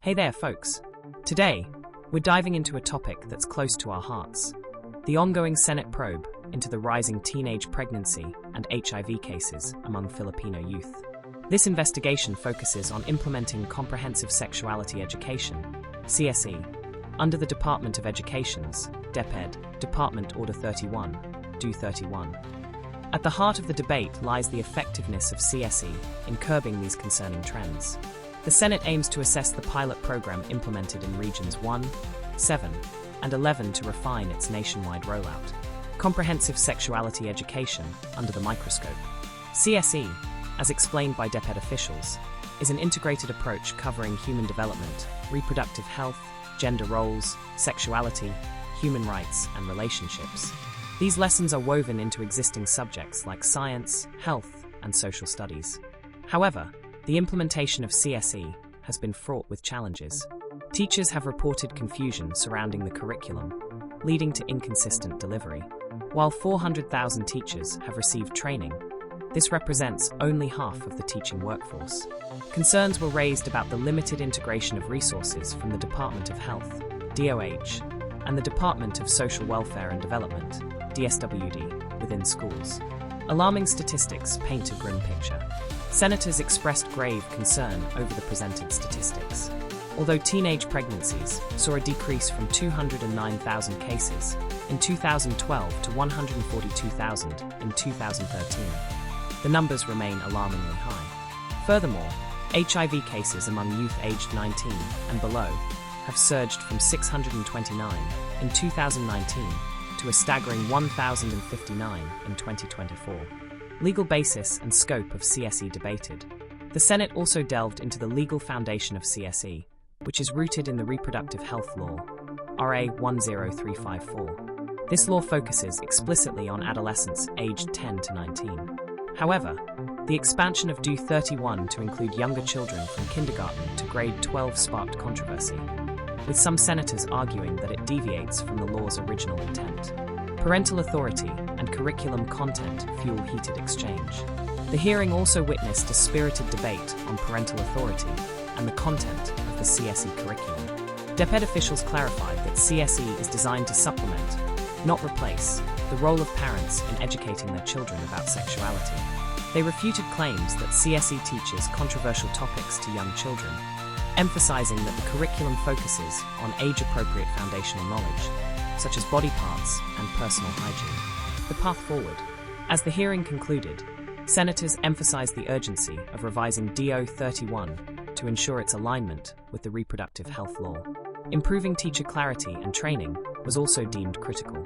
Hey there, folks. Today, we're diving into a topic that's close to our hearts: the ongoing Senate probe into the rising teenage pregnancy and HIV cases among Filipino youth. This investigation focuses on implementing Comprehensive Sexuality Education, CSE, under the Department of Education's DepEd, Department Order 31, Do 31. At the heart of the debate lies the effectiveness of CSE in curbing these concerning trends. The Senate aims to assess the pilot program implemented in Regions 1, 7, and 11 to refine its nationwide rollout. Comprehensive Sexuality Education under the microscope. CSE, as explained by DepEd officials, is an integrated approach covering human development, reproductive health, gender roles, sexuality, human rights, and relationships. These lessons are woven into existing subjects like science, health, and social studies. However, the implementation of CSE has been fraught with challenges. Teachers have reported confusion surrounding the curriculum, leading to inconsistent delivery. While 400,000 teachers have received training, this represents only half of the teaching workforce. Concerns were raised about the limited integration of resources from the Department of Health, DOH, and the Department of Social Welfare and Development, DSWD, within schools. Alarming statistics paint a grim picture. Senators expressed grave concern over the presented statistics. Although teenage pregnancies saw a decrease from 209,000 cases in 2012 to 142,000 in 2013, the numbers remain alarmingly high. Furthermore, HIV cases among youth aged 19 and below have surged from 629 in 2019 to a staggering 1,059 in 2024. Legal basis and scope of CSE debated. The Senate also delved into the legal foundation of CSE, which is rooted in the Reproductive Health Law, RA 10354. This law focuses explicitly on adolescents aged 10 to 19. However, the expansion of Do 31 to include younger children from kindergarten to grade 12 sparked controversy, with some senators arguing that it deviates from the law's original intent. Parental authority and curriculum content fuel heated exchange. The hearing also witnessed a spirited debate on parental authority and the content of the CSE curriculum. DepEd officials clarified that CSE is designed to supplement, not replace, the role of parents in educating their children about sexuality. They refuted claims that CSE teaches controversial topics to young children, emphasizing that the curriculum focuses on age-appropriate foundational knowledge, such as body parts and personal hygiene. The path forward. As the hearing concluded, senators emphasized the urgency of revising DO 31 to ensure its alignment with the Reproductive Health Law. Improving teacher clarity and training was also deemed critical.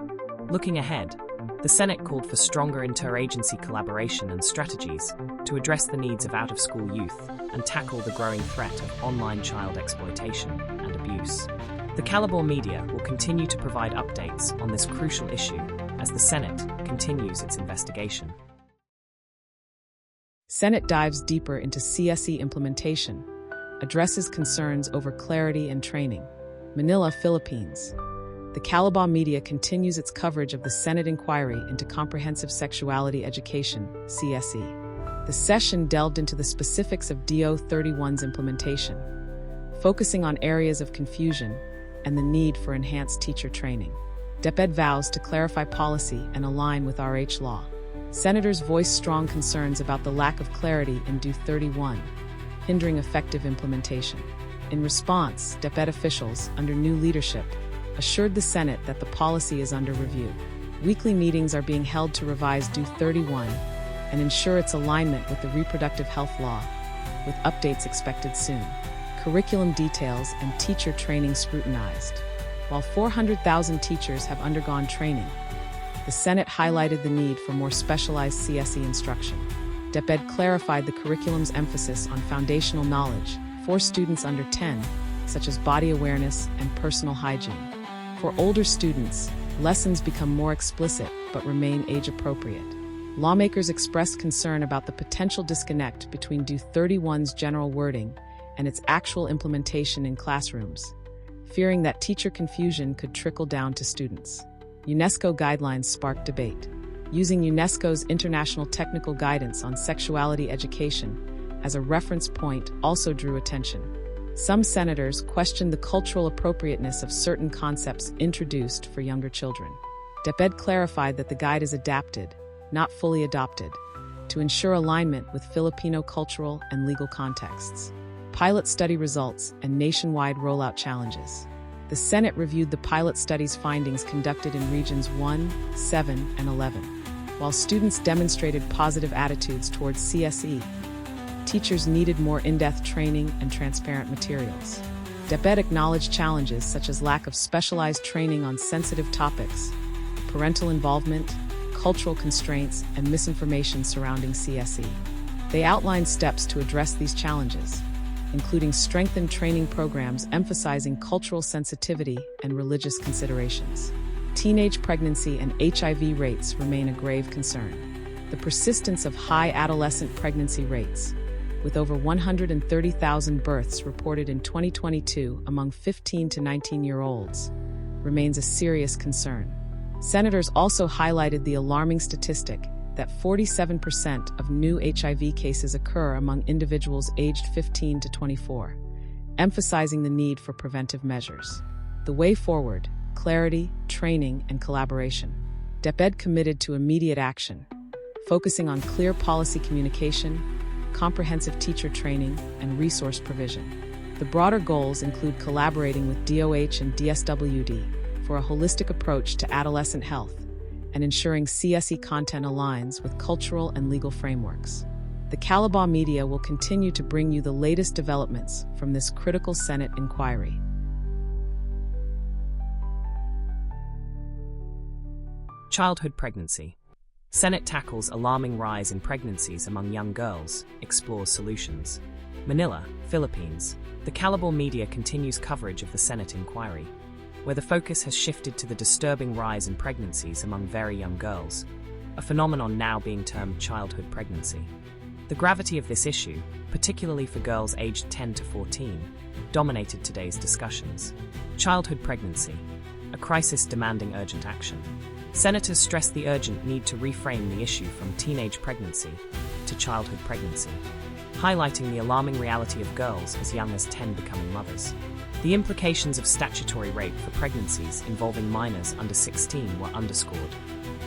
Looking ahead, the Senate called for stronger interagency collaboration and strategies to address the needs of out-of-school youth and tackle the growing threat of online child exploitation and abuse. The Kalabaw Media will continue to provide updates on this crucial issue as the Senate continues its investigation. Senate dives deeper into CSE implementation, addresses concerns over clarity and training. Manila, Philippines. The Kalabaw Media continues its coverage of the Senate inquiry into Comprehensive Sexuality Education, CSE. The session delved into the specifics of DO 31's implementation, focusing on areas of confusion and the need for enhanced teacher training. DepEd vows to clarify policy and align with RH law. Senators voiced strong concerns about the lack of clarity in DO 31, hindering effective implementation. In response, DepEd officials, under new leadership, assured the Senate that the policy is under review. Weekly meetings are being held to revise DO 31 and ensure its alignment with the Reproductive Health Law, with updates expected soon. Curriculum details and teacher training scrutinized. While 400,000 teachers have undergone training, the Senate highlighted the need for more specialized CSE instruction. DepEd clarified the curriculum's emphasis on foundational knowledge for students under 10, such as body awareness and personal hygiene. For older students, lessons become more explicit but remain age-appropriate. Lawmakers expressed concern about the potential disconnect between DO 31's general wording and its actual implementation in classrooms, fearing that teacher confusion could trickle down to students. UNESCO guidelines sparked debate. Using UNESCO's International Technical Guidance on Sexuality Education as a reference point also drew attention. Some senators questioned the cultural appropriateness of certain concepts introduced for younger children. DepEd clarified that the guide is adapted, not fully adopted, to ensure alignment with Filipino cultural and legal contexts. Pilot study results and nationwide rollout challenges. The Senate reviewed the pilot study's findings conducted in Regions 1, 7, and 11. While students demonstrated positive attitudes towards CSE, teachers needed more in-depth training and transparent materials. DepEd acknowledged challenges such as lack of specialized training on sensitive topics, parental involvement, cultural constraints, and misinformation surrounding CSE. They outlined steps to address these challenges, including strengthened training programs emphasizing cultural sensitivity and religious considerations. Teenage pregnancy and HIV rates remain a grave concern. The persistence of high adolescent pregnancy rates, with over 130,000 births reported in 2022 among 15 to 19-year-olds, remains a serious concern. Senators also highlighted the alarming statistic that 47% of new HIV cases occur among individuals aged 15 to 24, emphasizing the need for preventive measures. The way forward: clarity, training, and collaboration. DepEd committed to immediate action, focusing on clear policy communication, comprehensive teacher training, and resource provision. The broader goals include collaborating with DOH and DSWD for a holistic approach to adolescent health and ensuring CSE content aligns with cultural and legal frameworks. The Kalabaw Media will continue to bring you the latest developments from this critical Senate inquiry. Childhood pregnancy. Senate tackles alarming rise in pregnancies among young girls, explores solutions. Manila, Philippines. The Kalabaw Media continues coverage of the Senate inquiry, where the focus has shifted to the disturbing rise in pregnancies among very young girls, a phenomenon now being termed childhood pregnancy. The gravity of this issue, particularly for girls aged 10 to 14, dominated today's discussions. Childhood pregnancy, a crisis demanding urgent action. Senators stressed the urgent need to reframe the issue from teenage pregnancy to childhood pregnancy, highlighting the alarming reality of girls as young as 10 becoming mothers. The implications of statutory rape for pregnancies involving minors under 16 were underscored,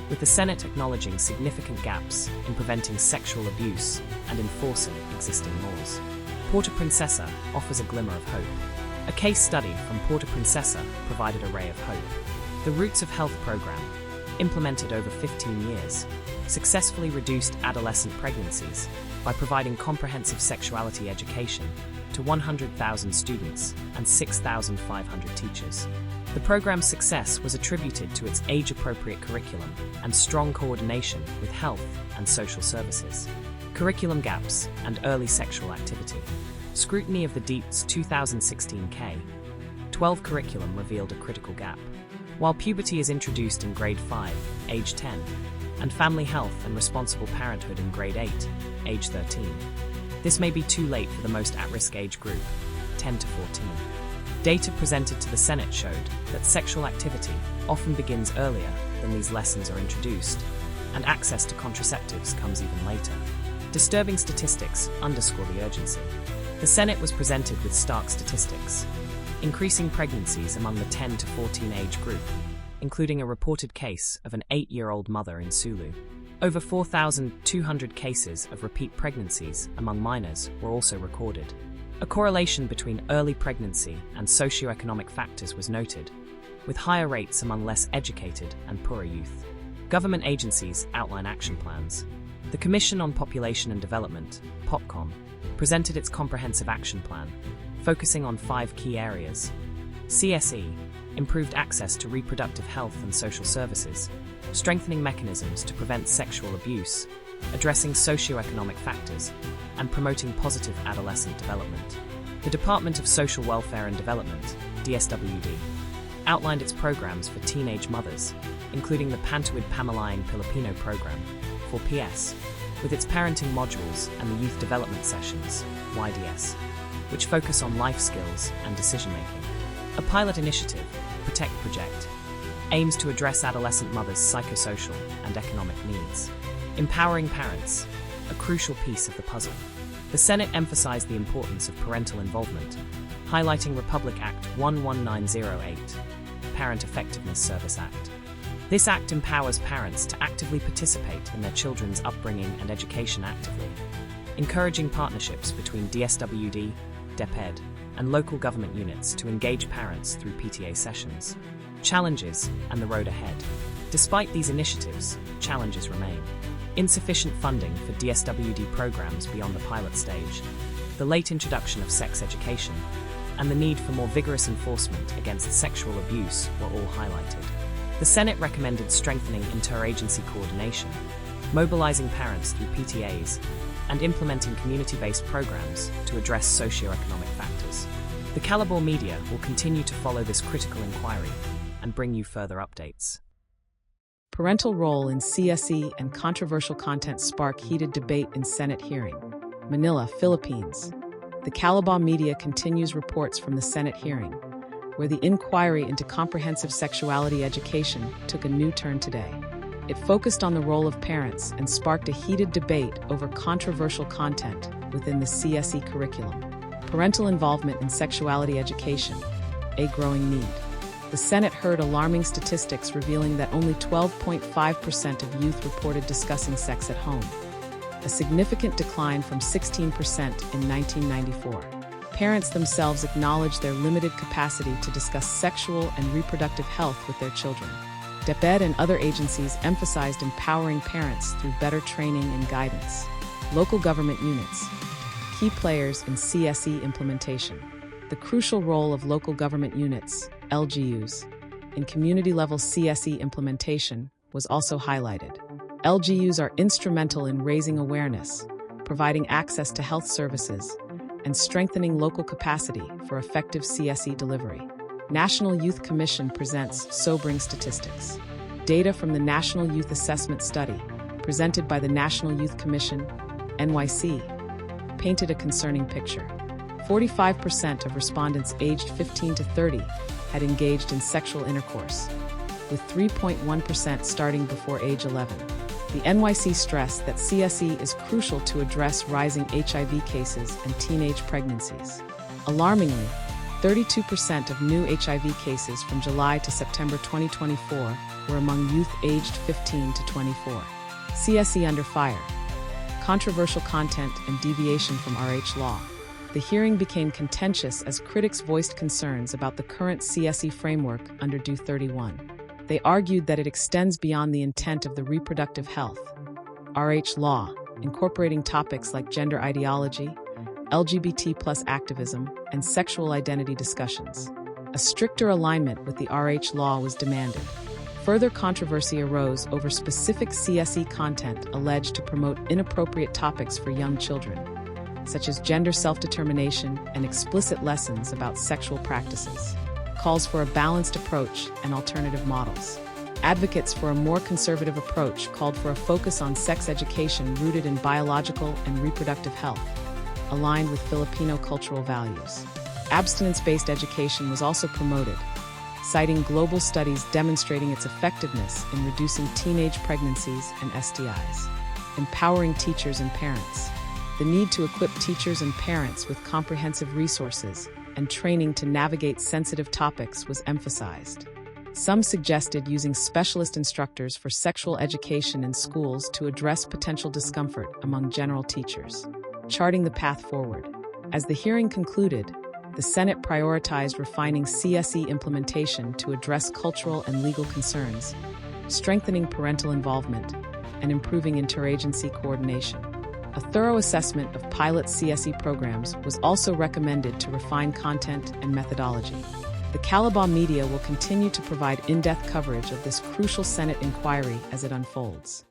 with the Senate acknowledging significant gaps in preventing sexual abuse and enforcing existing laws. Puerto Princesa offers a glimmer of hope. A case study from Puerto Princesa provided a ray of hope. The Roots of Health program, implemented over 15 years, successfully reduced adolescent pregnancies by providing comprehensive sexuality education to 100,000 students and 6,500 teachers. The program's success was attributed to its age-appropriate curriculum and strong coordination with health and social services. Curriculum gaps and early sexual activity. Scrutiny of the DEEP's 2016 K-12 curriculum revealed a critical gap. While puberty is introduced in grade 5, age 10, and family health and responsible parenthood in grade 8, age 13, this may be too late for the most at-risk age group, 10 to 14. Data presented to the Senate showed that sexual activity often begins earlier than these lessons are introduced, and access to contraceptives comes even later. Disturbing statistics underscore the urgency. The Senate was presented with stark statistics. Increasing pregnancies among the 10 to 14 age group, including a reported case of an 8-year-old mother in Sulu. Over 4,200 cases of repeat pregnancies among minors were also recorded. A correlation between early pregnancy and socioeconomic factors was noted, with higher rates among less educated and poorer youth. Government agencies outline action plans. The Commission on Population and Development, POPCOM, presented its comprehensive action plan, focusing on 5 key areas. CSE, improved access to reproductive health and social services, strengthening mechanisms to prevent sexual abuse, addressing socioeconomic factors, and promoting positive adolescent development. The Department of Social Welfare and Development, DSWD, outlined its programs for teenage mothers, including the Pantuwid Pamalayang Pilipino program, for PS, with its parenting modules and the Youth Development Sessions, YDS, which focus on life skills and decision-making. A pilot initiative, Protect Project, aims to address adolescent mothers' psychosocial and economic needs. Empowering parents, a crucial piece of the puzzle. The Senate emphasized the importance of parental involvement, highlighting Republic Act 11908, Parent Effectiveness Service Act. This act empowers parents to actively participate in their children's upbringing and education actively, encouraging partnerships between DSWD, DepEd, and local government units to engage parents through PTA sessions. Challenges and the road ahead. Despite these initiatives, challenges remain. Insufficient funding for DSWD programs beyond the pilot stage, the late introduction of sex education, and the need for more vigorous enforcement against sexual abuse were all highlighted. The Senate recommended strengthening interagency coordination, mobilizing parents through PTAs, and implementing community-based programs to address socioeconomic factors. The Kalabaw Media will continue to follow this critical inquiry and bring you further updates. Parental role in CSE and controversial content spark heated debate in Senate hearing. Manila, Philippines. The Kalabaw Media continues reports from the Senate hearing, where the inquiry into comprehensive sexuality education took a new turn today. It focused on the role of parents and sparked a heated debate over controversial content within the CSE curriculum. Parental involvement in sexuality education, a growing need. The Senate heard alarming statistics revealing that only 12.5% of youth reported discussing sex at home, a significant decline from 16% in 1994. Parents themselves acknowledge their limited capacity to discuss sexual and reproductive health with their children. DepEd and other agencies emphasized empowering parents through better training and guidance. Local government units, key players in CSE implementation. The crucial role of local government units, LGUs, in community-level CSE implementation was also highlighted. LGUs are instrumental in raising awareness, providing access to health services, and strengthening local capacity for effective CSE delivery. National Youth Commission presents sobering statistics. Data from the National Youth Assessment Study, presented by the National Youth Commission, NYC, painted a concerning picture. 45% of respondents aged 15 to 30 had engaged in sexual intercourse, with 3.1% starting before age 11. The NYC stressed that CSE is crucial to address rising HIV cases and teenage pregnancies. Alarmingly, 32% of new HIV cases from July to September 2024 were among youth aged 15 to 24. CSE under fire. Controversial content and deviation from RH law. The hearing became contentious as critics voiced concerns about the current CSE framework under DO 31. They argued that it extends beyond the intent of the reproductive health RH law, incorporating topics like gender ideology, LGBT+ activism, and sexual identity discussions. A stricter alignment with the RH law was demanded. Further controversy arose over specific CSE content alleged to promote inappropriate topics for young children, such as gender self-determination and explicit lessons about sexual practices. Calls for a balanced approach and alternative models. Advocates for a more conservative approach called for a focus on sex education rooted in biological and reproductive health, aligned with Filipino cultural values. Abstinence-based education was also promoted, citing global studies demonstrating its effectiveness in reducing teenage pregnancies and STIs. Empowering teachers and parents. The need to equip teachers and parents with comprehensive resources and training to navigate sensitive topics was emphasized. Some suggested using specialist instructors for sexual education in schools to address potential discomfort among general teachers, charting the path forward. As the hearing concluded, the Senate prioritized refining CSE implementation to address cultural and legal concerns, strengthening parental involvement, and improving interagency coordination. A thorough assessment of pilot CSE programs was also recommended to refine content and methodology. The Kalabaw Media will continue to provide in-depth coverage of this crucial Senate inquiry as it unfolds.